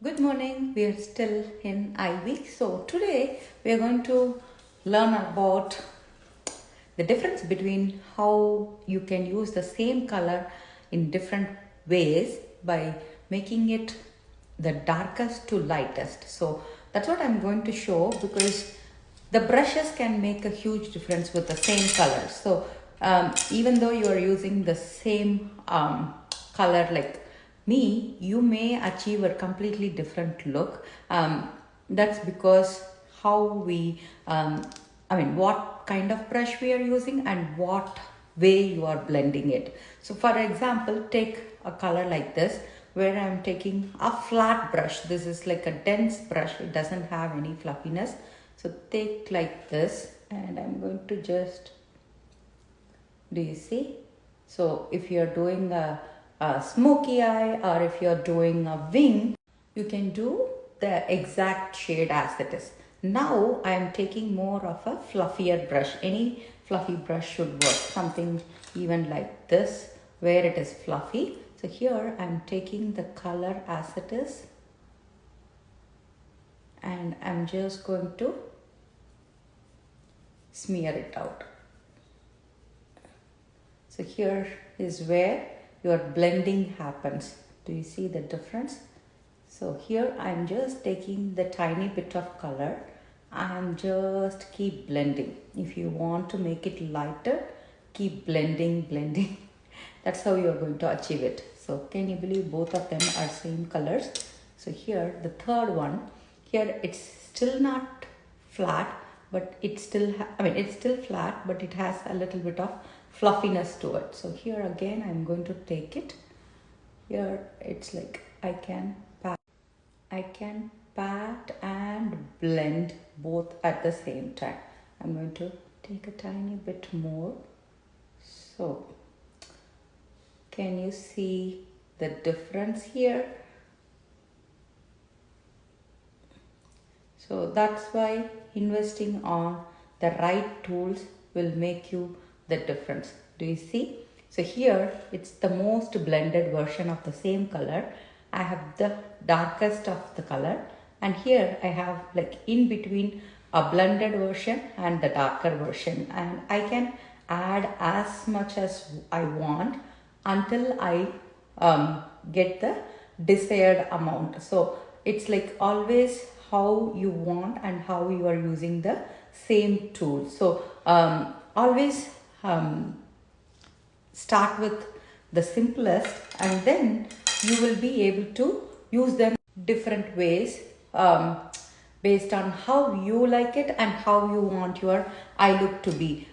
Good morning. We are still in I week. So today we are going to learn about the difference between how you can use the same color in different ways by making it the darkest to lightest. So that's what I'm going to show, because the brushes can make a huge difference with the same color. So even though you are using the same color like me, you may achieve a completely different look. That's because how we what kind of brush we are using and what way you are blending it. So for example, take a color like this, where I'm taking a flat brush. This is like a dense brush, it doesn't have any fluffiness. So take like this, and I'm going to just, do you see? So if you're doing a smoky eye, or if you're doing a wing, you can do the exact shade as it is. Now I am taking more of a fluffier brush. Any fluffy brush should work. Something even like this, where it is fluffy. So here I'm taking the color as it is, and I'm just going to smear it out. So here is where your blending happens. Do you see the difference? So here I'm just taking the tiny bit of color and just keep blending. If you want to make it lighter, keep blending. That's how you're going to achieve it. So can you believe both of them are same colors? So here the third one, here it's still not flat, but it's still it's still flat, but it has a little bit of fluffiness to it. So here again I'm going to take it. Here it's like I can pat and blend both at the same time. I'm going to take a tiny bit more. So can you see the difference here? So that's why investing on the right tools will make you the difference. Do you see? So here it's the most blended version of the same color. I have the darkest of the color, and here I have like in between a blended version and the darker version, and I can add as much as I want until I get the desired amount. So it's like always how you want and how you are using the same tool. So always start with the simplest, and then you will be able to use them different ways based on how you like it and how you want your eye look to be.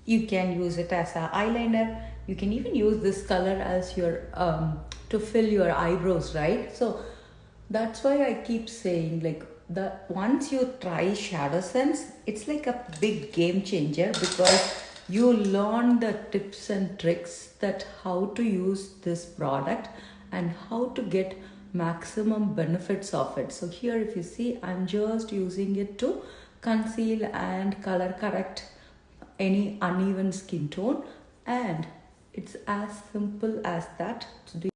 You can use it as an eyeliner. You can even use this color as your to fill your eyebrows, right? So that's why I keep saying, like, the once you try SHADOWSENSE, it's like a big game changer, because you learn the tips and tricks that how to use this product and how to get maximum benefits of it. So here if you see, I'm just using it to conceal and color correct any uneven skin tone, and it's as simple as that.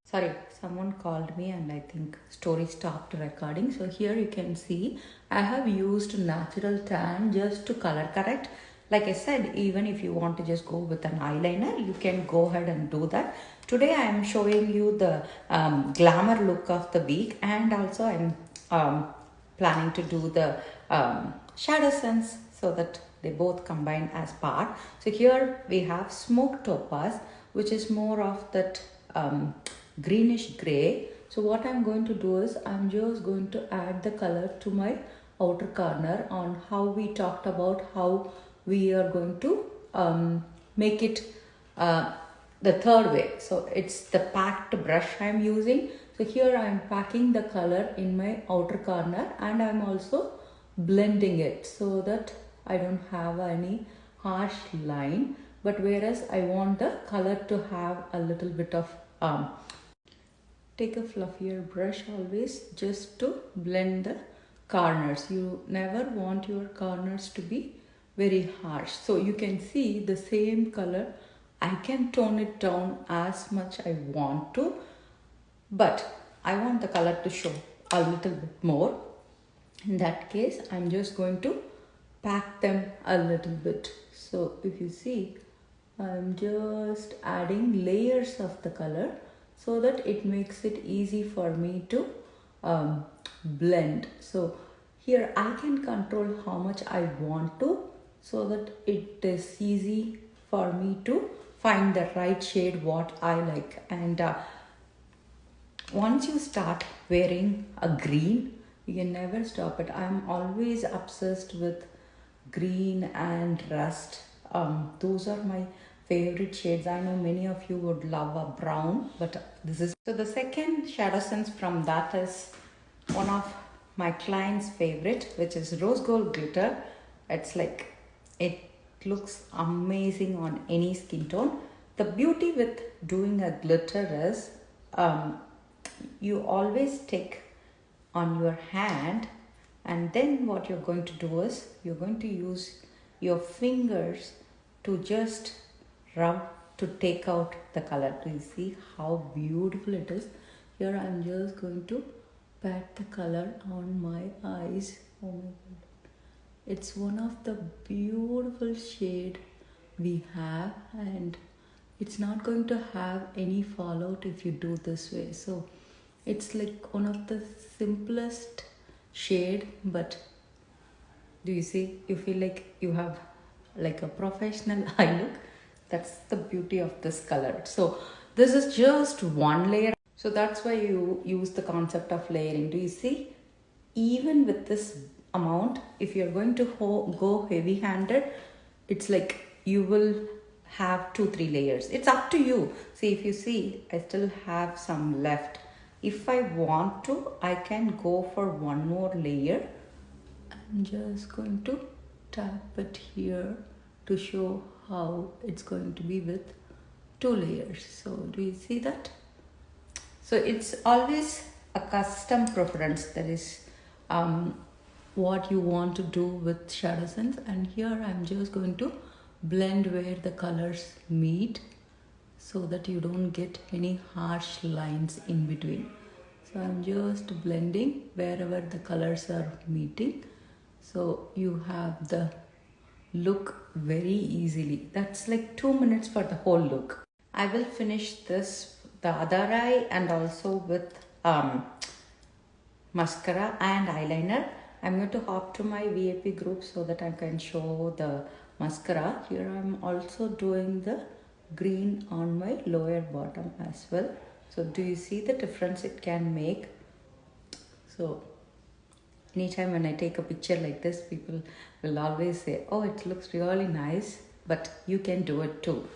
Sorry, someone called me and I think story stopped recording. So here you can see I have used natural tan just to color correct. Like I said, even if you want to just go with an eyeliner, you can go ahead and do that. Today I am showing you the glamour look of the week, and also I'm planning to do the SHADOWSENSE, so that they both combine as part. So here we have smoked topaz, which is more of that greenish gray. So what I'm going to do is I'm just going to add the color to my outer corner, on how we talked about how we are going to make it the third way. So it's the packed brush I'm using. So here I'm packing the color in my outer corner, and I'm also blending it so that I don't have any harsh line, but whereas I want the color to have a little bit of take a fluffier brush always, just to blend the corners. You never want your corners to be very harsh. So you can see the same color, I can tone it down as much I want to, but I want the color to show a little bit more. In that case, I'm just going to pack them a little bit. So if you see, I'm just adding layers of the color so that it makes it easy for me to blend. So here I can control how much I want to, so that it is easy for me to find the right shade what I like. And once you start wearing a green, you can never stop it. I'm always obsessed with green and rust. Those are my favorite shades. I know many of you would love a brown, but this is... So the second shadow sense from that is one of my client's favorite, which is rose gold glitter. It's like, it looks amazing on any skin tone. The beauty with doing a glitter is you always take on your hand, and then what you're going to do is you're going to use your fingers to just rub to take out the color. Do you see how beautiful it is? Here I'm just going to pat the color on my eyes. Oh my god, it's one of the beautiful shade we have, and it's not going to have any fallout if you do this way. So it's like one of the simplest shade, but do you see, you feel like you have like a professional eye look. That's the beauty of this color. So this is just one layer. So that's why you use the concept of layering. Do you see, even with this amount, if you're going to go heavy handed, it's like you will have 2-3 layers. It's up to you. See, if you see, I still have some left. If I want to, I can go for one more layer. I'm just going to tap it here to show how it's going to be with 2 layers. So do you see that? So it's always a custom preference. That is what you want to do with SHADOWSENSE. And here I'm just going to blend where the colors meet, so that you don't get any harsh lines in between. So I'm just blending wherever the colors are meeting, so you have the look very easily. That's like 2 minutes for the whole look. I will finish this the other eye and also with mascara and eyeliner. I'm going to hop to my VIP group so that I can show the mascara. Here I'm also doing the green on my lower bottom as well. So do you see the difference it can make? So anytime when I take a picture like this, people will always say, oh, it looks really nice, but you can do it too.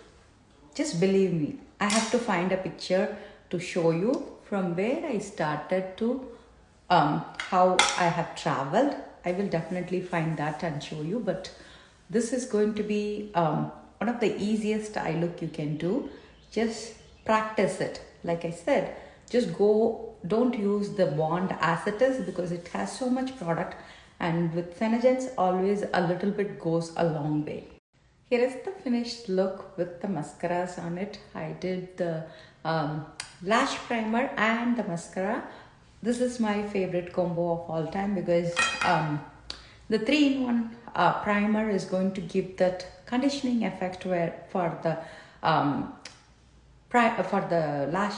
Just believe me, I have to find a picture to show you from where I started to how I have traveled. I will definitely find that and show you, but this is going to be one of the easiest eye look you can do. Just practice it. Like I said, just go, don't use the wand as it is because it has so much product, and with SHADOWSENSE always a little bit goes a long way. Here is the finished look with the mascaras on it. I did the lash primer and the mascara. This is my favorite combo of all time because the 3-in-1 primer is going to give that conditioning effect where for the lash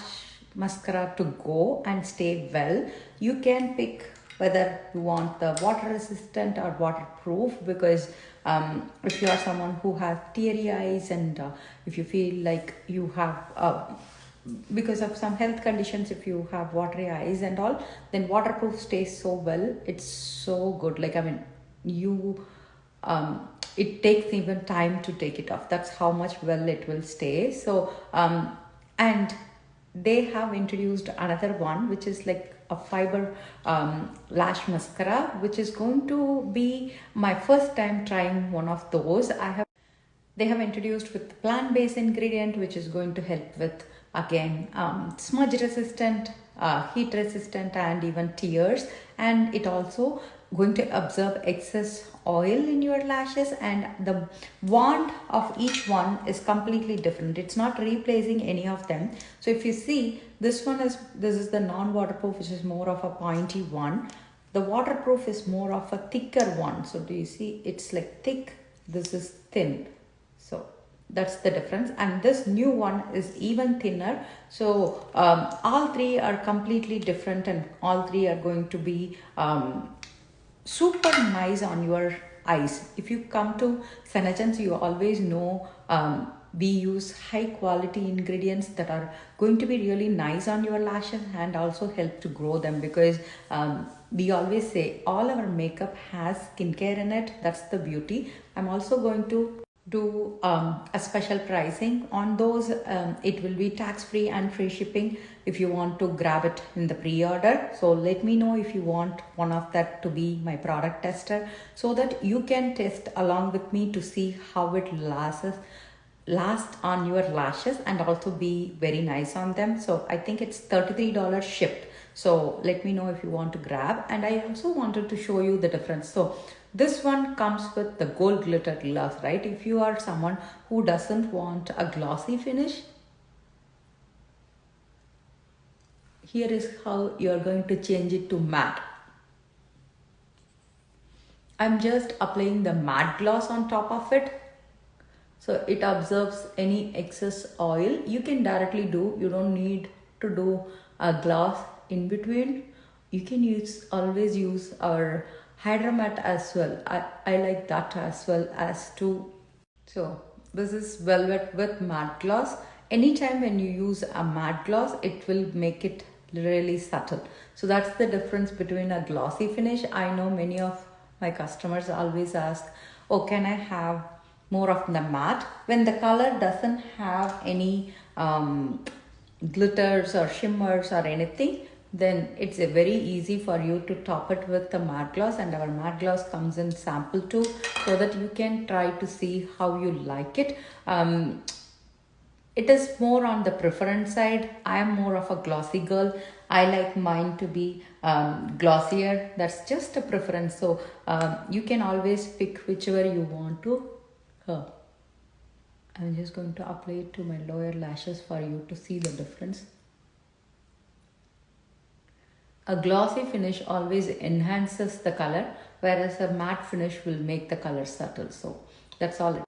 mascara to go and stay well. You can pick whether you want the water resistant or waterproof, because if you are someone who has teary eyes and if you feel like you have because of some health conditions, if you have watery eyes and all, then waterproof stays so well. It's so good. Like, I mean, you it takes even time to take it off. That's how much well it will stay. So and they have introduced another one which is like a fiber lash mascara, which is going to be my first time trying one of those. They have introduced with plant-based ingredient, which is going to help with, again, smudge resistant, heat resistant, and even tears. And it also going to absorb excess oil in your lashes, and the wand of each one is completely different. It's not replacing any of them. So if you see, this is the non-waterproof, which is more of a pointy one. The waterproof is more of a thicker one. So do you see, it's like thick, this is thin. So that's the difference, and this new one is even thinner. So all three are completely different, and all three are going to be super nice on your eyes. If you come to SHADOWSENSE, you always know we use high quality ingredients that are going to be really nice on your lashes and also help to grow them, because we always say all our makeup has skincare in it. That's the beauty. I'm also going to do a special pricing on those. It will be tax-free and free shipping if you want to grab it in the pre-order. So let me know if you want one of that to be my product tester, so that you can test along with me to see how it last on your lashes and also be very nice on them. So I think it's $33 shipped. So let me know if you want to grab. And I also wanted to show you the difference. So this one comes with the gold glitter gloss, right? If you are someone who doesn't want a glossy finish, here is how you're going to change it to matte. I'm just applying the matte gloss on top of it. So it absorbs any excess oil. You can directly do, you don't need to do a gloss in between. You can always use our Hydra matte as well. I like that as well as too. So this is velvet with matte gloss. Anytime when you use a matte gloss, it will make it really subtle. So that's the difference between a glossy finish. I know many of my customers always ask, oh, can I have more of the matte? When the color doesn't have any glitters or shimmers or anything, then it's very easy for you to top it with the matte gloss, and our matte gloss comes in sample too, so that you can try to see how you like it. It is more on the preference side. I am more of a glossy girl. I like mine to be glossier. That's just a preference. So you can always pick whichever you want to. I'm just going to apply it to my lower lashes for you to see the difference. A glossy finish always enhances the color, whereas a matte finish will make the color subtle. So that's all it